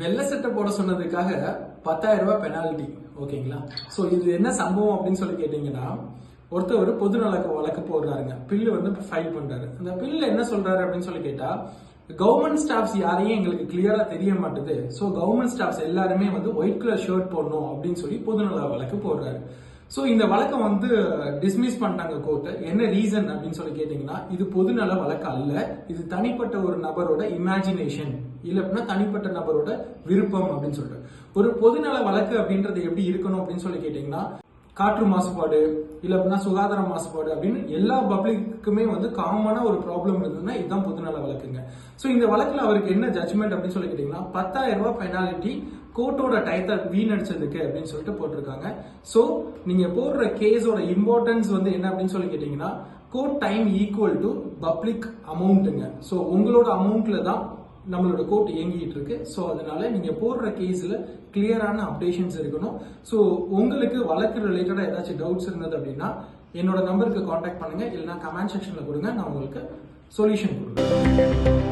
வெள்ளை சட்டை போட சொன்னதுக்காக 10,000 ரூபாய் பெனால்டி. ஓகேங்களா? சோ இது என்ன சம்பவம் அப்படின்னு சொல்லி கேட்டீங்கன்னா, ஒருத்தவர் பொதுநல வழக்கு போடுறாருங்க. பில்லு வந்து ஃபைல் பண்றாரு. அந்த பில்ல என்ன சொல்றாரு அப்படின்னு சொல்லி கேட்டா, கவர்மெண்ட் ஸ்டாஃப்ஸ் யாரையும் எங்களுக்கு கிளியரா தெரிய மாட்டுது. சோ கவர்மெண்ட் ஸ்டாஃப்ஸ் எல்லாருமே வந்து ஒயிட் கலர் ஷர்ட் போடணும் அப்படின்னு சொல்லி பொதுநல வழக்கு போடுறாரு. சோ இந்த வழக்கை வந்து டிஸ்மிஸ் பண்ணிட்டாங்க கோர்ட். என்ன ரீசன் அப்படின்னு சொல்லி கேட்டீங்கன்னா, இது பொதுநல வழக்கு அல்ல, இது தனிப்பட்ட ஒரு நபரோட இமேஜினேஷன், இல்ல அப்படின்னா தனிப்பட்ட நபரோட விருப்பம் அப்படின்னு சொல்லிட்டு. ஒரு பொதுநல வழக்கு அப்படின்றது எப்படி இருக்கணும் அப்படின்னு சொல்லி கேட்டீங்கன்னா, காற்று மாசுபாடு இல்ல அப்படின்னா சுகாதார மாசுபாடு அப்படின்னு எல்லா பப்ளிக்குமே வந்து காமனா ஒரு ப்ராப்ளம் இருந்ததுன்னா இதுதான் பொதுநல வழக்குங்க. சோ இந்த வழக்குல அவருக்கு என்ன ஜட்ஜ்மெண்ட் அப்படின்னு சொல்லி கேட்டீங்கன்னா, 10,000 ரூபாய் பெனால்டி கோர்ட்டோட டயத்தை வீணடிச்சதுக்கு அப்படின்னு சொல்லிட்டு போட்டிருக்காங்க. சோ நீங்க போடுற கேஸோட இம்பார்ட்டன்ஸ் வந்து என்ன அப்படின்னு சொல்லி கேட்டீங்கன்னா, court time equal to public அமௌண்ட்டுங்க. சோ உங்களோட அமௌண்ட்ல தான் நம்மளோட கோர்ட் இயங்கிட்டு இருக்கு. ஸோ அதனால நீங்க போடுற கேஸ்ல கிளியரான அப்டேஷன்ஸ் இருக்கணும். ஸோ உங்களுக்கு வழக்கு ரிலேட்டடா ஏதாச்சும் டவுட்ஸ் இருந்தது அப்படின்னா என்னோட நம்பருக்கு கான்டாக்ட் பண்ணுங்க, இல்லைன்னா கமெண்ட் செக்ஷன்ல கொடுங்க, நான் உங்களுக்கு சொல்யூஷன் கொடுக்குறேன்.